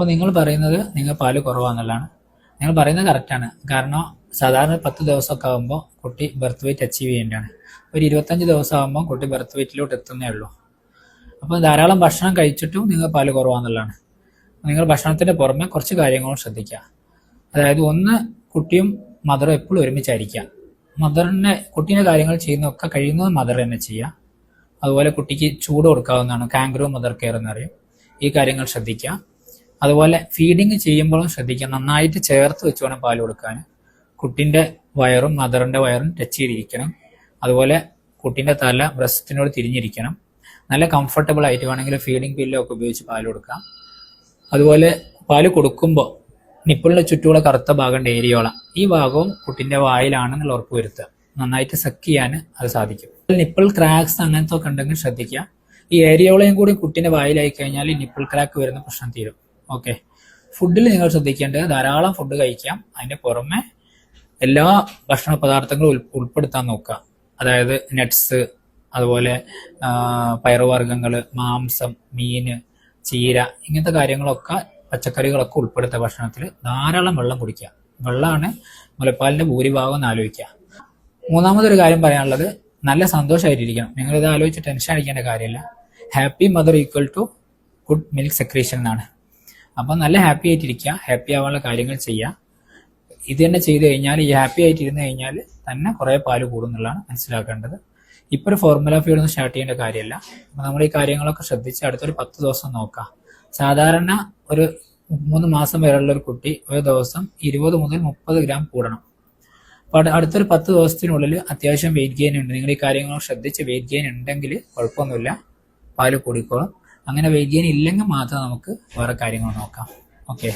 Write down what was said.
അപ്പോൾ നിങ്ങൾ പറയുന്നത് നിങ്ങൾ പാല് കുറവാണെന്നുള്ളതാണ്. നിങ്ങൾ പറയുന്നത് കറക്റ്റാണ്. കാരണം സാധാരണ 10 ദിവസമൊക്കെ ആകുമ്പോൾ കുട്ടി ബർത്ത് വെയിറ്റ് അച്ചീവ് ചെയ്യേണ്ടതാണ്. ഒരു 25 ദിവസം ആകുമ്പോൾ കുട്ടി ബർത്ത് വെയിറ്റിലോട്ട് എത്തുന്നേ ഉള്ളൂ. അപ്പോൾ ധാരാളം ഭക്ഷണം കഴിച്ചിട്ടും നിങ്ങൾ പാല് കുറവാണെന്നുള്ളതാണ്. നിങ്ങൾ ഭക്ഷണത്തിൻ്റെ പുറമെ കുറച്ച് കാര്യങ്ങളും ശ്രദ്ധിക്കുക. അതായത് ഒന്ന്, കുട്ടിയും മദറും എപ്പോഴും ഒരുമിച്ചായിരിക്കുക. കുട്ടീൻ്റെ കാര്യങ്ങൾ ചെയ്യുന്നതൊക്കെ കഴിയുന്നത് മദർ തന്നെ ചെയ്യുക. അതുപോലെ കുട്ടിക്ക് ചൂട് കൊടുക്കാവുന്നതാണ്, കാംഗ്രോ മദർ കെയർ എന്നറിയും. ഈ കാര്യങ്ങൾ ശ്രദ്ധിക്കുക. അതുപോലെ ഫീഡിങ് ചെയ്യുമ്പോഴും ശ്രദ്ധിക്കുക, നന്നായിട്ട് ചേർത്ത് വെച്ച് വേണം പാല് കൊടുക്കാൻ. കുട്ടീൻ്റെ വയറും മദറിൻ്റെ വയറും ടച്ച് ചെയ്തിരിക്കണം. അതുപോലെ കുട്ടീൻ്റെ തല ബ്രസ്റ്റിനോട് തിരിഞ്ഞിരിക്കണം. നല്ല കംഫർട്ടബിൾ ആയിട്ട് വേണമെങ്കിൽ ഫീഡിങ് പില്ലോ ഒക്കെ ഉപയോഗിച്ച് പാല് കൊടുക്കാം. അതുപോലെ പാല് കൊടുക്കുമ്പോൾ നിപ്പിളിൻ്റെ ചുറ്റുമുള്ള കറുത്ത ഭാഗം ഏരിയോളം, ഈ ഭാഗവും കുട്ടീൻ്റെ വായിലാണെന്നുള്ള ഉറപ്പ് വരുത്തുക. നന്നായിട്ട് സക്ക് ചെയ്യാൻ അത് സാധിക്കും. നിപ്പിൾ ക്രാക്സ് അങ്ങനത്തെ ഒക്കെ ഉണ്ടെങ്കിൽ ശ്രദ്ധിക്കുക. ഈ ഏരിയോളയും കൂടി കുട്ടീൻ്റെ വായിലായി കഴിഞ്ഞാൽ ഈ നിപ്പിൾ ക്രാക്ക് വരുന്ന പ്രശ്നം തീരും. ഓക്കെ. ഫുഡിൽ നിങ്ങൾ ശ്രദ്ധിക്കേണ്ടത് ധാരാളം ഫുഡ് കഴിക്കാം. അതിൻ്റെ പുറമെ എല്ലാ ഭക്ഷണ പദാർത്ഥങ്ങളും ഉൾപ്പെടുത്താൻ നോക്കുക. അതായത് നട്ട്സ്, അതുപോലെ പയറുവർഗ്ഗങ്ങൾ, മാംസം, മീന്, ചീര, ഇങ്ങനത്തെ കാര്യങ്ങളൊക്കെ, പച്ചക്കറികളൊക്കെ ഉൾപ്പെടുത്തുക ഭക്ഷണത്തിൽ. ധാരാളം വെള്ളം കുടിക്കുക. വെള്ളമാണ് മുലപ്പാലിൻ്റെ ഭൂരിഭാഗം എന്ന് ആലോചിക്കുക. മൂന്നാമതൊരു കാര്യം പറയാനുള്ളത്, നല്ല സന്തോഷമായിട്ടിരിക്കണം. നിങ്ങളിത് ആലോചിച്ച് ടെൻഷൻ അടിക്കേണ്ട കാര്യമില്ല. Happy mother equal to good milk secretion എന്നാണ്. അപ്പം നല്ല ഹാപ്പി ആയിട്ടിരിക്കുക, ഹാപ്പി ആവാനുള്ള കാര്യങ്ങൾ ചെയ്യുക. ഇത് തന്നെ ചെയ്ത് കഴിഞ്ഞാൽ, ഈ ഹാപ്പി ആയിട്ടിരുന്ന് കഴിഞ്ഞാൽ തന്നെ കുറേ പാല് കൂടുന്നുള്ളതാണ് മനസ്സിലാക്കേണ്ടത്. ഇപ്പോൾ ഒരു ഫോർമുല ഫീഡ് ഒന്നും സ്റ്റാർട്ട് ചെയ്യേണ്ട കാര്യമല്ല. അപ്പം നമ്മൾ ഈ കാര്യങ്ങളൊക്കെ ശ്രദ്ധിച്ച് അടുത്തൊരു 10 ദിവസം നോക്കാം. സാധാരണ ഒരു 3 മാസം വരെയുള്ള ഒരു കുട്ടി ഒരു ദിവസം 20 മുതൽ 30 ഗ്രാം കൂടണം. അപ്പോൾ അടുത്തൊരു 10 ദിവസത്തിനുള്ളിൽ അത്യാവശ്യം വെയിറ്റ് ഗെയിൻ ഉണ്ട്. നിങ്ങൾ ഈ കാര്യങ്ങൾ ശ്രദ്ധിച്ച് വെയിറ്റ് ഗെയിൻ ഉണ്ടെങ്കിൽ കുഴപ്പമൊന്നുമില്ല, പാല് കൂടിക്കോളും. അങ്ങനെ വെയിറ്റ് ഗെയിൻ ഇല്ലെങ്കിൽ മാത്രം നമുക്ക് വേറെ കാര്യങ്ങൾ നോക്കാം. ഓക്കെ.